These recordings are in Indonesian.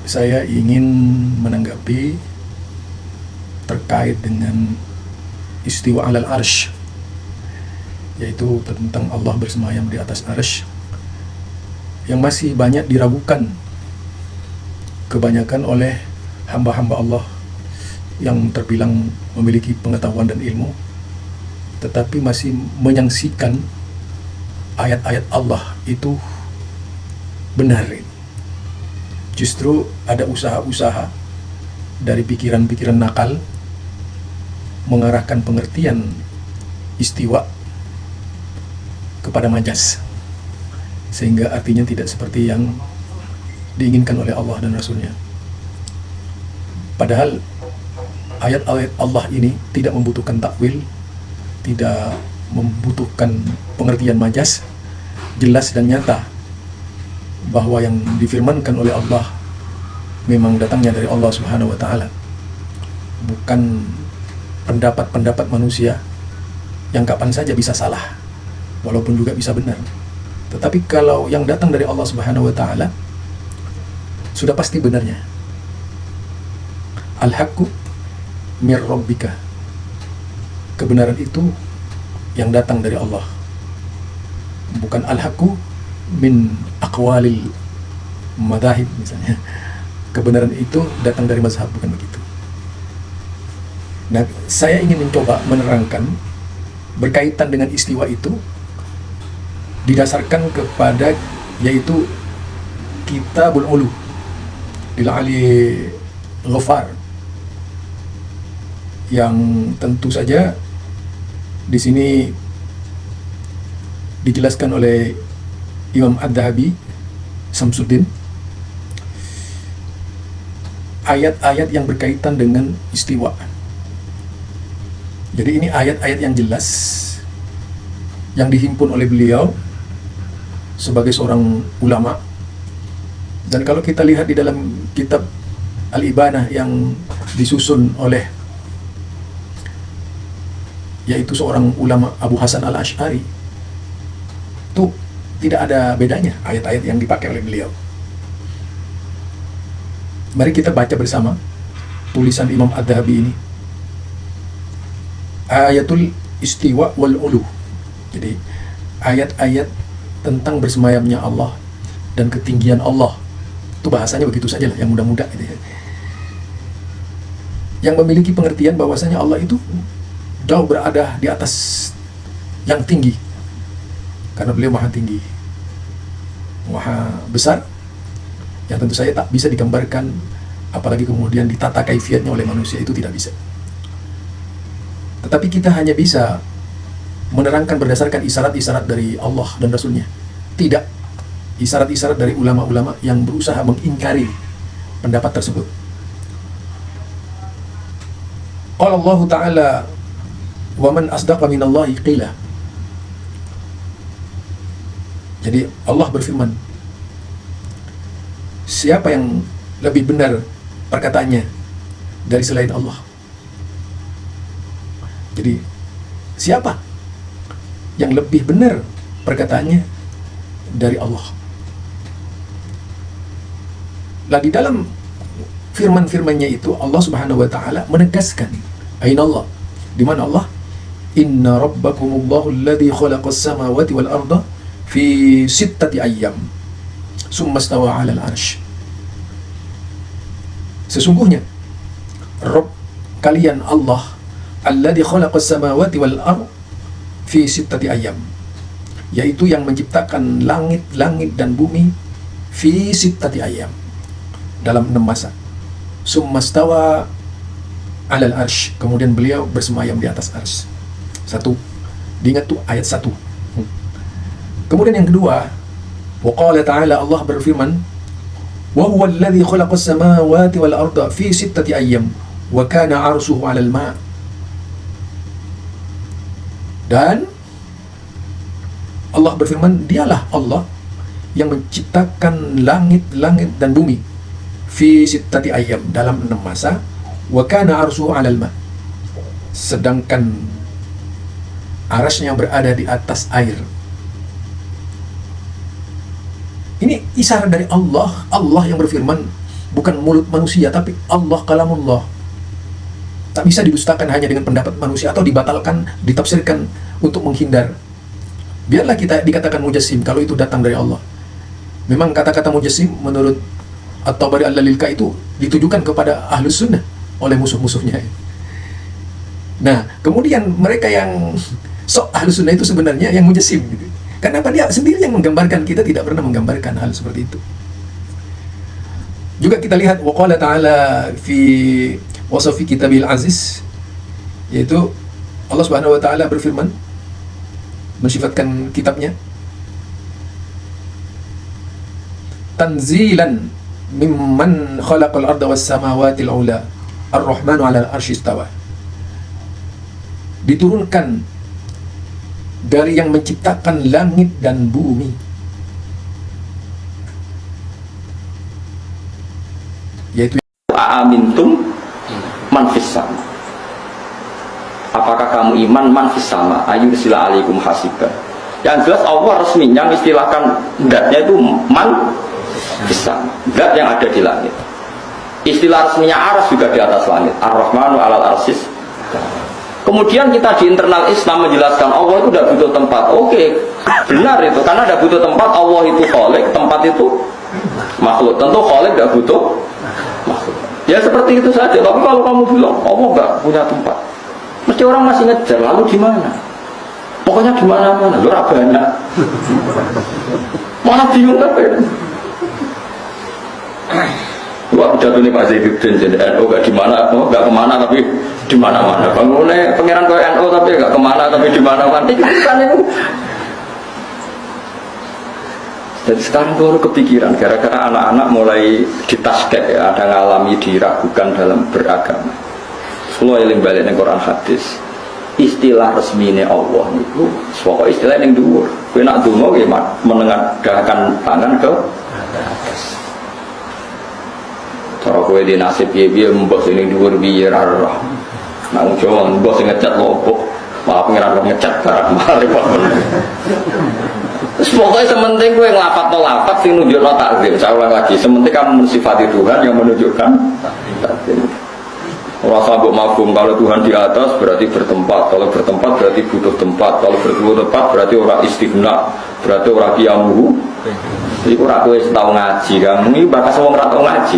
saya ingin menanggapi terkait dengan istiwa alal arsh, yaitu tentang Allah bersemayam di atas arsh, yang masih banyak diragukan kebanyakan oleh hamba-hamba Allah yang terbilang memiliki pengetahuan dan ilmu, tetapi masih menyaksikan ayat-ayat Allah itu benar. Justru ada usaha-usaha dari pikiran-pikiran nakal mengarahkan pengertian istiwa kepada majas, sehingga artinya tidak seperti yang diinginkan oleh Allah dan Rasulnya. Padahal ayat-ayat Allah ini tidak membutuhkan takwil, tidak membutuhkan pengertian majas, jelas dan nyata bahwa yang difirmankan oleh Allah memang datangnya dari Allah Subhanahu wa Ta'ala, bukan pendapat-pendapat manusia yang kapan saja bisa salah, walaupun juga bisa benar. Tetapi kalau yang datang dari Allah Subhanahu wa Ta'ala, sudah pasti benarnya. Al-haqqu mir rabbika, kebenaran itu yang datang dari Allah, bukan al-haqqu min aqwalil madahib misalnya. Kebenaran itu datang dari mazhab, bukan begitu. Nah, saya ingin mencoba menerangkan berkaitan dengan istiwa itu didasarkan kepada yaitu Kitabul Ulu lil Ali Ghafar, yang tentu saja di sini dijelaskan oleh Imam Ad-Dhahabi Samsuddin ayat-ayat yang berkaitan dengan istiwa. Jadi ini ayat-ayat yang jelas yang dihimpun oleh beliau sebagai seorang ulama. Dan kalau kita lihat di dalam kitab Al-Ibanah yang disusun oleh yaitu seorang ulama Abu Hasan Al-Asy'ari, itu tidak ada bedanya ayat-ayat yang dipakai oleh beliau. Mari kita baca bersama tulisan Imam Ad-Dhahabi ini. Ayatul istiwa wal ulu. Jadi ayat-ayat tentang bersemayamnya Allah dan ketinggian Allah. Itu bahasanya begitu saja lah, yang mudah-mudah gitu ya. Yang memiliki pengertian bahwasanya Allah itu jauh berada di atas yang tinggi, karena beliau maha tinggi, maha besar, yang tentu saja tak bisa digambarkan, apalagi kemudian ditata kaifiatnya oleh manusia, itu tidak bisa. Tetapi kita hanya bisa menerangkan berdasarkan isyarat-isyarat dari Allah dan Rasulnya, tidak isyarat-isyarat dari ulama-ulama yang berusaha mengingkari pendapat tersebut. Qala Allah Ta'ala, wa man asdaqa minallahi qila. Jadi Allah berfirman, siapa yang lebih benar perkataannya dari selain Allah? Jadi siapa yang lebih benar perkataannya dari Allah? Lah di dalam firman-firmannya itu Allah Subhanahu wa Ta'ala menegaskan, aina Allah, di mana Allah? Inna rabbakumullahu alladhi khalaqas samawati wal arda fi sittati ayyam summa stawa 'alal arsy. Sesungguhnya Rabb kalian Allah alladhi khalaqas samawati wal arda fi sittati ayyam, yaitu yang menciptakan langit-langit dan bumi fi sittati ayyam, dalam 6 masa. Summa stawa 'alal arsy, kemudian beliau bersemayam di atas arsy. Satu, diingat tuh ayat 1. Kemudian yang kedua, wa qala ta'ala, Allah berfirman, wa huwa alladhi khalaqas samawati wal arda fi sittati ayyam wa kana 'arshuhu 'alal ma'. Dan Allah berfirman, dialah Allah yang menciptakan langit-langit dan bumi fi sittati ayyam, dalam 6 masa, wa kana 'arshuhu 'alal ma', sedangkan arasnya berada di atas air. Ini isyarat dari Allah, Allah yang berfirman bukan mulut manusia, tapi Allah kalamullah. Tak bisa didustakan hanya dengan pendapat manusia atau dibatalkan, ditafsirkan untuk menghindar. Biarlah kita dikatakan mujassim kalau itu datang dari Allah. Memang kata-kata mujassim menurut At-Tabari Al-Lalilka itu ditujukan kepada Ahlus Sunnah oleh musuh-musuhnya. Nah, kemudian mereka yang sok Ahlus Sunnah itu sebenarnya yang mujassim gitu. Karena dia sendiri yang menggambarkan, kita tidak pernah menggambarkan hal seperti itu. Juga kita lihat waqala ta'ala fi wasfi kitabil aziz, yaitu Allah Subhanahu wa taala berfirman mensifatkan kitabnya tanzilan mimman khalaqal arda was samawati al-ula ar-rahmanu 'alal arsy istawa. Diturunkan dari yang menciptakan langit dan bumi. Yaitu Aamintum man fis sama. Apakah kamu iman man fis sama? Ayyursila alaikum hasiban. Yang jelas Allah resminya istilahkan zatnya itu man fis sama. Zat yang ada di langit. Istilah resminya aras juga di atas langit. Ar-Rahmanu 'alal arsis. Kemudian kita di internal Islam menjelaskan Allah itu tidak butuh tempat. Oke, benar itu. Karena tidak butuh tempat, Allah itu khalik, tempat itu makhluk. Tentu khalik tidak butuh makhluk. Ya seperti itu saja. Tapi kalau kamu bilang Allah nggak punya tempat, mesti orang masih ngejar. Lalu di mana? Pokoknya di mana-mana. Lu banyak. Malah bingung kan? Wah, pidato ini Pak Zaiduddin jadi NU gak di mana, gak kemana tapi di mana-mana. Bangunnya pangeran kayak NU tapi gak kemana tapi di mana-mana. Kan itu. Jadi sekarang baru kepikiran gara-gara anak-anak mulai ditasket ya, ada ngalami diragukan dalam beragama. Semua yang balik ning Quran hadis. Istilah resmine Allah itu, pokok istilah yang dhuwur. Kowe nak donga nggih menengadahkan tangan ke atas. Cara kowe di nasib piye-piye mbok sing dhuwur piye ra roh. Nang Jawa mbok sing ngecat lopo, malah pengiran kok ngecat barang mari kok. Terus pokoknya sementing kowe nglafadzno lafadz sing nunjukno takzim. Saya ulang lagi, sementing kamu mensifati Tuhan yang menunjukkan takzim. Ora sabuk mafhum kalau Tuhan di atas berarti bertempat, kalau bertempat berarti butuh tempat, kalau butuh tempat berarti ora istighna, berarti ora qiyamuhu. Iku ora kowe tau ngaji, kamu iki bakas wong ora tau ngaji.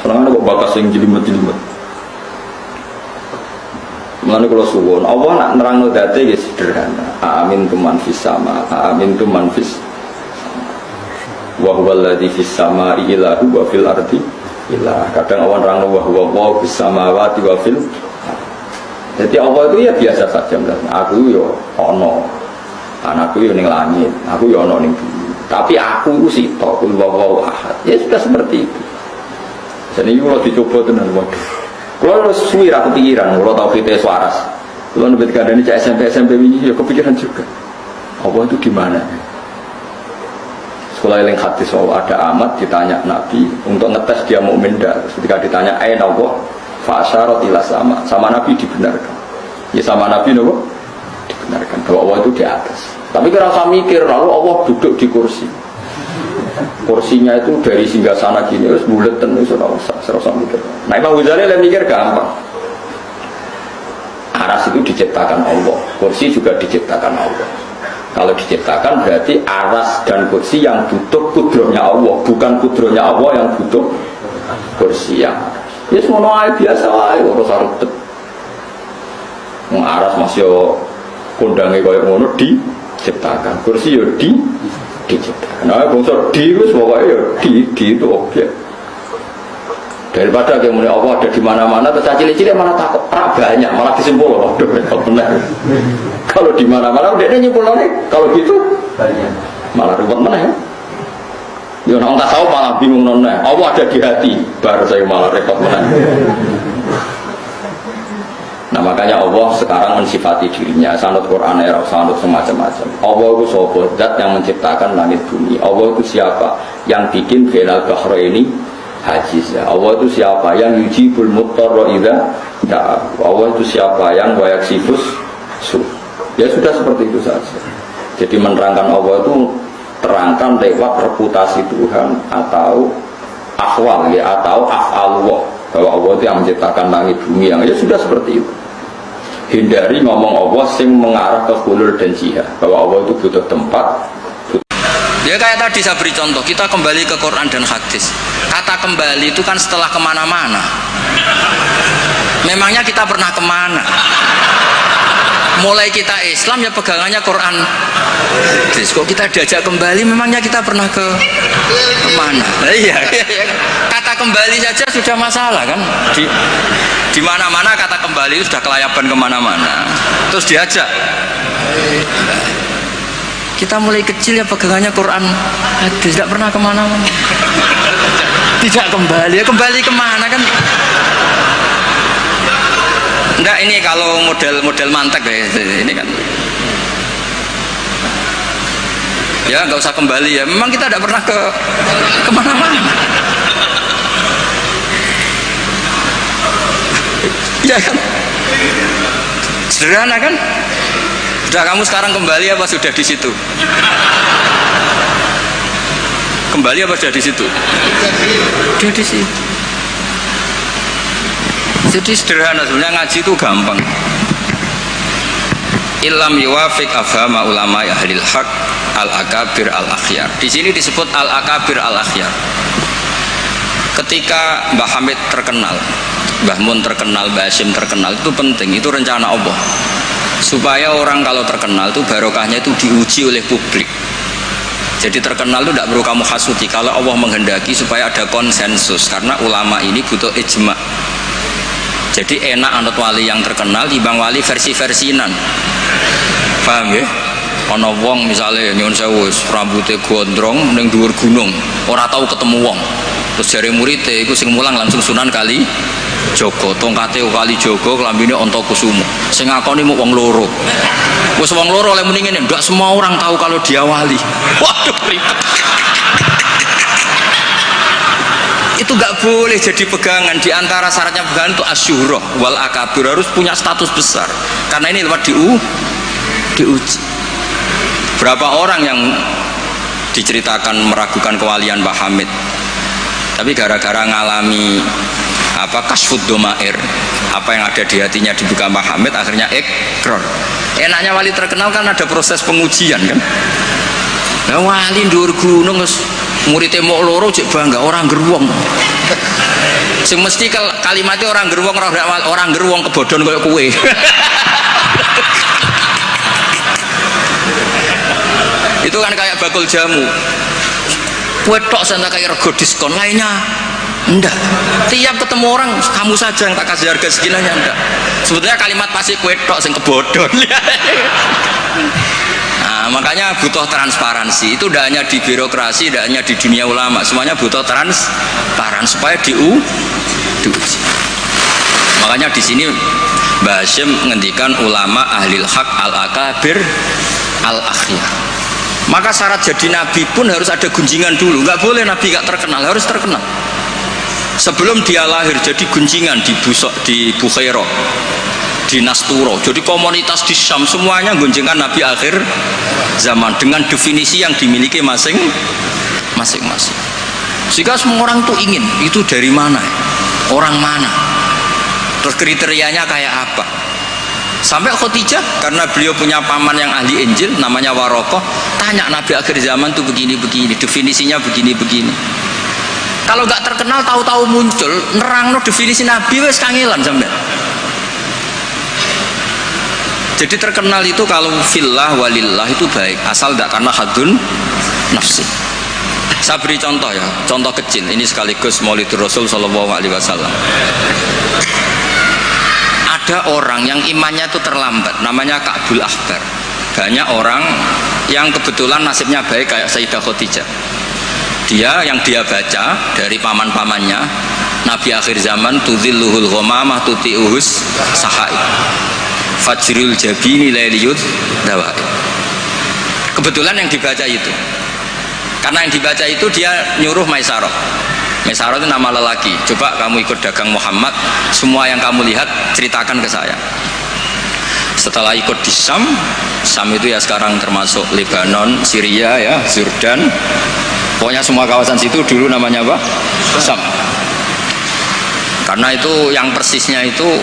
Senengane kok bakas sing jelimet-jelimet. Mulane kula suwun, Allah nak nerangno date ya sederhana. Amin tu man fis sama, amin tu man fis. Wa huwal ladzi fis samai ilahu wa fil ardi ilah. Kadang Allah nerangno wa huwa fis samawati wa fil. Jadi Allah itu ya biasa saja. Aku yo ono. Anakku yo ning langit, aku yo ono ning bumi. Tapi aku itu sito, kul wawaw ahad. Ya sudah seperti itu. Jadi kalau dicoba tenan waduh. Kalau harus suwi aku pikiran, kalau tahu kita suaras. Kalau nebet kadang ini SMP ini ya kepikiran juga. Allah itu gimana? Sekolah yang hadis ada amat ditanya Nabi untuk ngetes dia mukmin dah. Ketika ditanya aina Allah, fa asyarat ila sama Nabi dibenarkan. Ya sama Nabi nopo dibenarkan bahwa Allah itu di atas. Tapi kira usah mikir, lalu Allah duduk di kursi. Kursinya itu dari singgasana gini, terus bulet tentu sudah usah mikir. Nah Imam Ghazali yang mikir gampang. Aras itu diciptakan Allah, kursi juga diciptakan Allah. Kalau diciptakan berarti aras dan kursi yang butuh kudrohnya Allah, bukan kudrohnya Allah yang butuh kursi yang. Ya semua biasa aja, harus harus. Aras masih kondangnya kayak ngono diciptakan, kursi yo diciptakan. Nah, bangsa di itu pokoknya di itu objek. Daripada yang mulai Allah ada di mana-mana, terus cilik-cilik malah takut banyak, malah disimpul loh. Benar. Kalau di mana-mana udah nyimpul nih. Kalau gitu banyak, malah ribet mana ya? Ya orang tak tahu malah bingung nona. Allah ada di hati, baru saya malah repot mana. Nah makanya Allah sekarang mensifati dirinya sanut Quran era sanut semacam-macam. Allah itu sopo zat yang menciptakan langit bumi. Allah itu siapa yang bikin final bahro ini hajiz. Allah itu siapa yang yujibul muttarra idza da'a. Allah itu siapa yang wayak sifus su. Ya sudah seperti itu saja. Jadi menerangkan Allah itu terangkan lewat reputasi Tuhan atau ahwal ya, atau af'alullah, bahwa Allah itu yang menciptakan langit bumi, yang ya sudah seperti itu. Hindari ngomong Allah sing mengarah ke hulul dan jihad, bahwa Allah itu butuh tempat. Ya kayak tadi saya beri contoh, kita kembali ke Quran dan hadis. Kata kembali itu kan setelah kemana-mana. Memangnya kita pernah kemana? Mulai kita Islam ya pegangannya Quran hadis. Kok kita diajak kembali, memangnya kita pernah ke kemana? Nah, iya. Kata kembali saja sudah masalah kan? Di mana-mana kata kembali itu sudah kelayaban kemana-mana. Terus diajak. Kita mulai kecil ya pegangannya Quran hadis, tidak pernah kemana-mana. Tidak kembali, ya kembali kemana kan? Enggak, ini kalau model mantek ya, ini kan. Ya nggak usah kembali ya, memang kita tidak pernah kemana-mana. Ya kan? Sederhana kan? Sudah kamu sekarang kembali apa sudah di situ? Kembali apa sudah di situ? Sudah di situ. Jadi sederhana, sebenarnya ngaji itu gampang. Illam yuwafiq afhama ulama ahlil haq al-akabir al-akhyar. Di sini disebut al-akabir al-akhyar. Ketika Mbah Hamid terkenal, Mbah Mun terkenal, Mbah Hashim terkenal, itu penting, itu rencana Allah. Supaya orang kalau terkenal itu barokahnya itu diuji oleh publik. Jadi terkenal itu tidak perlu kamu hasuti, kalau Allah menghendaki supaya ada konsensus, karena ulama ini butuh ijma. Jadi enak anut wali yang terkenal dibanding wali versi-versinan. Paham ya? Ana wong misalnya nyuwun sewu rambutnya gondrong ning dhuwur gunung, ora tahu ketemu wong. Terus jare muridé iku sing mulang langsung Sunan Kali Jogo, tongkate Kali Jogo, klambine Antakusuma. Sing ngakoni mung wong loro. Wis wong loro oleh muni ngene, ndak semua orang tahu kalau dia wali. Waduh ribet. Itu gak boleh jadi pegangan. Di antara syaratnya pegangan itu asyura wal akabir, harus punya status besar. Karena ini lewat diuji. Berapa orang yang diceritakan meragukan kewalian Mbah Hamid, tapi gara-gara ngalami kasfud domair, apa yang ada di hatinya dibuka Mbah Hamid, akhirnya ikrar. Enaknya wali terkenal kan ada proses pengujian kan. Nah, wali dhuwur gunung muridnya mau loro cek bangga orang geruang. Sing mesti kalimatnya orang geruang, orang geruang kebodon kayak kue. Itu kan kayak bakul jamu. Kue tok sana kayak rego diskon, lainnya enggak. Tiap ketemu orang kamu saja yang tak kasih harga seginanya, enggak. Sebetulnya kalimat pasti kue tok sing kebodon. Nah, makanya butuh transparansi. Itu tidak hanya di birokrasi, tidak hanya di dunia ulama, semuanya butuh transparan supaya diuji. Makanya di sini Mbah Hashim menghentikan ulama ahlil haq al-akabir al-akhyar. Maka syarat jadi nabi pun harus ada gunjingan dulu. Nggak boleh nabi nggak terkenal, harus terkenal. Sebelum dia lahir jadi gunjingan di Bukhairah, di Nasturo, jadi komunitas di Syam semuanya gunjingan nabi akhir zaman dengan definisi yang dimiliki masing-masing. Sehingga semua orang tuh ingin itu dari mana, orang mana, terus kriterianya kayak apa. Sampai Khadijah, karena beliau punya paman yang ahli Injil namanya Warokoh, tanya nabi akhir zaman tuh begini-begini, definisinya begini-begini. Kalau nggak terkenal tahu-tahu muncul nerangno definisi nabi wes kangelan sampai. Jadi terkenal itu kalau fillah walillah itu baik, asal tidak karena hadun nafsi. Saya beri contoh ya, contoh kecil ini sekaligus Maulidur Rasul Shallallahu Alaihi Wasallam. Ada orang yang imannya itu terlambat, namanya Ka'bul Ahbar. Banyak orang yang kebetulan nasibnya baik kayak Sayyidah Khadijah. Yang dia baca dari paman-pamannya, Nabi akhir zaman tudhilluhul ghamamah tuti'uhus sahai fajrul jabini lailiyud dawai. Kebetulan yang dibaca itu, karena yang dibaca itu dia nyuruh Maisarah. Maisarah itu nama lelaki. Coba kamu ikut dagang Muhammad, semua yang kamu lihat ceritakan ke saya. Setelah ikut di Syam itu ya sekarang termasuk Lebanon, Syria ya, Jordan, Pokoknya semua kawasan situ dulu namanya apa? Syam. Karena itu yang persisnya itu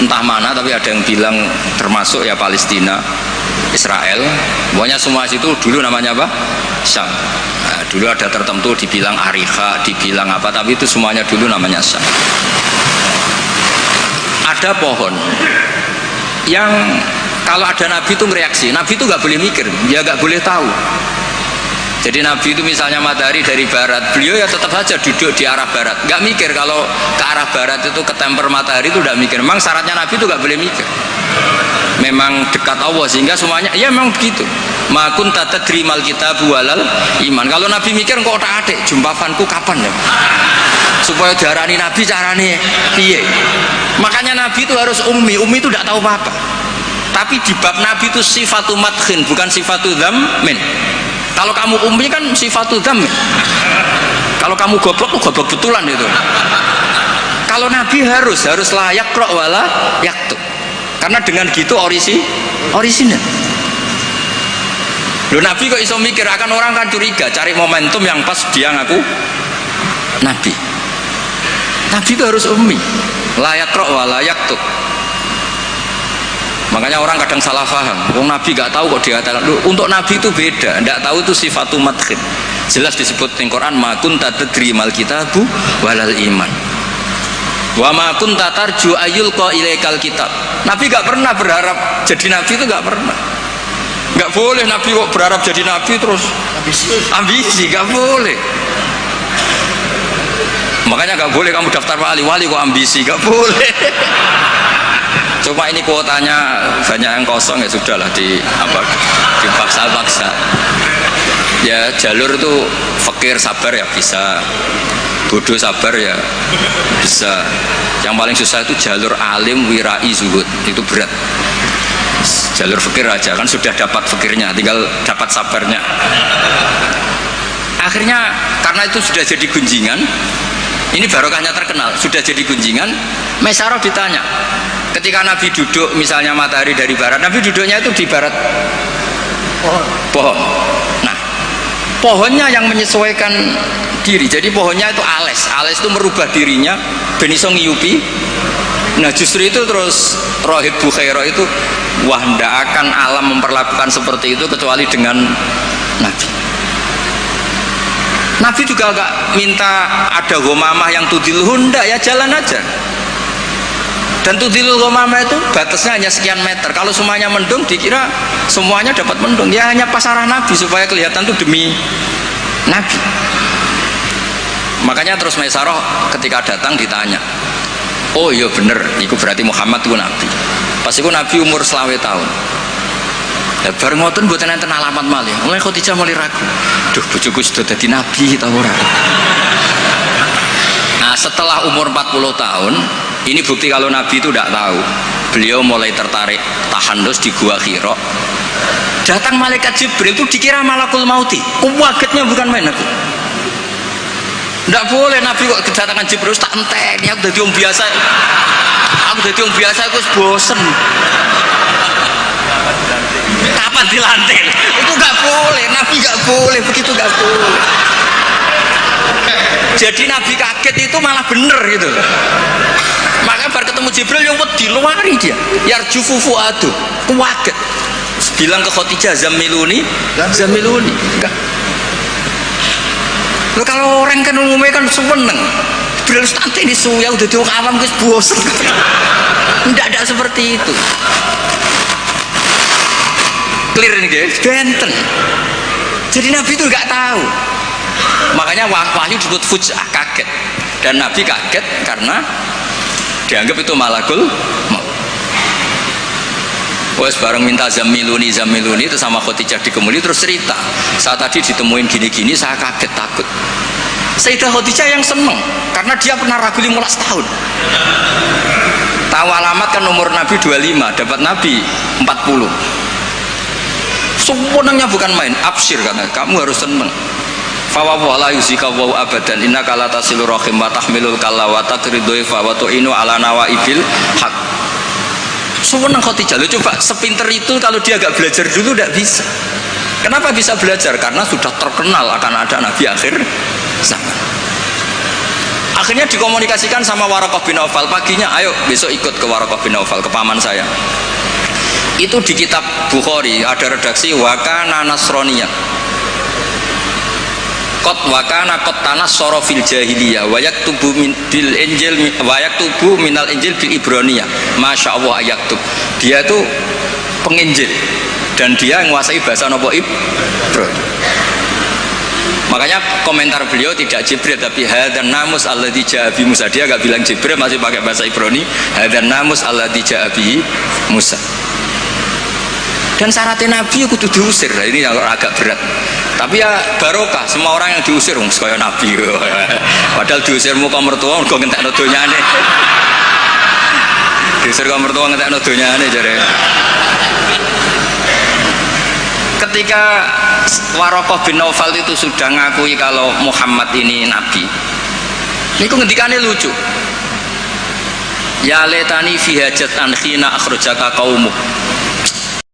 entah mana, tapi ada yang bilang termasuk ya Palestina, Israel. Pokoknya semua situ dulu namanya apa? Syam. Nah, dulu ada tertentu dibilang Ariha, dibilang apa, tapi itu semuanya dulu namanya Syam. Ada pohon yang kalau ada nabi itu mereaksi, nabi itu nggak boleh mikir, ya nggak boleh tahu. Jadi nabi itu misalnya matahari dari barat, beliau ya tetap saja duduk di arah barat, nggak mikir kalau ke arah barat itu ketemper matahari itu nggak mikir. Memang syaratnya nabi itu nggak boleh mikir, memang dekat Allah sehingga semuanya ya memang begitu. Makun tata terimal kita bualal iman. Kalau nabi mikir kok tak adik jumpafanku kapan ya, supaya diarani nabi carane piye. Makanya nabi itu harus ummi itu tidak tahu apa-apa. Tapi di bab nabi itu sifatu madkhin bukan sifatu dzammin. Kalau kamu ummi kan sifatu dzammin. Kalau kamu goblok goblok betulan itu. Kalau nabi harus layak kro wala yaktub. Karena dengan gitu orisinal. Loh nabi kok iso mikir, akan orang kan curiga cari momentum yang pas dia ngaku nabi. Nabi itu harus ummi, layak kro wala yaktub. Makanya orang kadang salah paham, wong nabi gak tahu kok dikatakan. Untuk nabi itu beda, tidak tahu itu sifatu madkhin. Jelas disebut di Quran, ma kunta tadri mal kitabu walal iman. Wa ma kunta tarju ayyulqa ilaikal kitab. Nabi gak pernah berharap jadi nabi, itu gak pernah. Gak boleh nabi kok berharap jadi nabi terus ambisi, gak boleh. Makanya gak boleh kamu daftar wali kok ambisi, gak boleh. Cuma ini kuotanya banyak yang kosong, ya sudahlah dipaksa-paksa. Ya jalur itu fakir sabar ya bisa, bodoh sabar ya bisa. Yang paling susah itu jalur alim wirai zuhud, itu berat. Jalur fakir aja kan sudah dapat fakirnya, tinggal dapat sabarnya. Akhirnya karena itu sudah jadi gunjingan, ini barokahnya terkenal, sudah jadi gunjingan. Maisarah ditanya, ketika Nabi duduk misalnya matahari dari barat, Nabi duduknya itu di barat pohon. Nah, pohonnya yang menyesuaikan diri. Jadi pohonnya itu ales itu merubah dirinya ben iso ngiyupi. Nah justru itu terus Rohib Bukhairah itu, wah ndak akan alam memperlakukan seperti itu kecuali dengan Nabi. Nabi juga gak minta ada gomamah yang tudilhun, ndak, ya jalan aja. Dan tudilul gomamah itu batasnya hanya sekian meter. Kalau semuanya mendung dikira semuanya dapat mendung, ya hanya pas arah Nabi supaya kelihatan itu demi Nabi. Makanya terus Maisarah ketika datang ditanya, oh iya bener, itu berarti Muhammad itu Nabi. Pas itu Nabi umur 20 tahun. Ya bareng ngoten mboten enten alamat malih. Mulai Khadijah mulai ragu. Duh bojoku sudah jadi Nabi ta ora. Nah setelah umur 40 tahun, ini bukti kalau Nabi itu tidak tahu. Beliau mulai tertarik tahandus di Gua Hira. Datang malaikat Jibril itu dikira malakul mauti. Kagetnya bukan main aku. Tidak boleh Nabi kok kedatangan Jibril tak enteni. Aku jadi orang biasa. Aku bosen. Kapan dilantik? Itu nggak boleh. Nabi nggak boleh begitu, nggak boleh. Jadi Nabi kaget itu malah bener gitu. Maka bar ketemu Jibril yang wedi luari dia. Yarjufu fuadu, kaget. Bilang ke Khadijah zamiluni. Enggak. Loh, kalau orang kan umumnya kan seneng. Jibril stanti ini suya udah di awam guys bosen. Enggak ada seperti itu. Clear nih guys, benten. Jadi Nabi itu nggak tahu. Makanya wahyu disebut fuj'ah, kaget. Dan Nabi kaget karena dianggap itu malakul maut. Wes bareng minta zamiluni itu sama Khadijah dikemuli, terus cerita, saat tadi ditemuin gini-gini saya kaget takut. Sayyidah Khadijah yang seneng karena dia pernah ragu 15 tahun. Tahu alamat kan umur Nabi 25, dapat Nabi 40. Semuanya bukan main, absyir katanya, kamu harus seneng. Fawawu ala yuzika wawu abadan innaka la tasilu rahim wa tahmilul kalla wa taqridu wa tu'inu ala nawaibil haq. Seneng Khadijah. Lo coba sepinter itu kalau dia agak belajar dulu tidak bisa. Kenapa bisa belajar? Karena sudah terkenal akan ada nabi akhir zaman. Akhirnya dikomunikasikan sama Waraqah bin Naufal, paginya ayo besok ikut ke Waraqah bin Naufal, ke paman saya. Itu di kitab Bukhari ada redaksi wakana nasroniyah kot wakana kot tanah sorofil jahiliyah wayak tubuh bil injil wayak tubuh minal injil bil ibroniyah. Masya Allah ayaktub, dia itu penginjil dan dia menguasai bahasa nopo Ibrani. Makanya komentar beliau tidak Jibril tapi hadan namus alladzi jaa bi Musa. Dia enggak bilang Jibril, masih pakai bahasa Ibrani, hadan namus alladzi jaa bi Musa. Dan syaratnya Nabi kudu diusir. Ini yang agak berat. Tapi ya barokah, semua orang yang diusir kaya Nabi. Padahal diusir muka mertua mergo ngentekno donyane. Diusir muka mertua ngentekno donyane jare. Ketika Waraqah bin Naufal itu sudah ngakui kalau Muhammad ini nabi, ini ngendikane lucu. Ya letani fi hajatan khina akhrajaka qaumuk.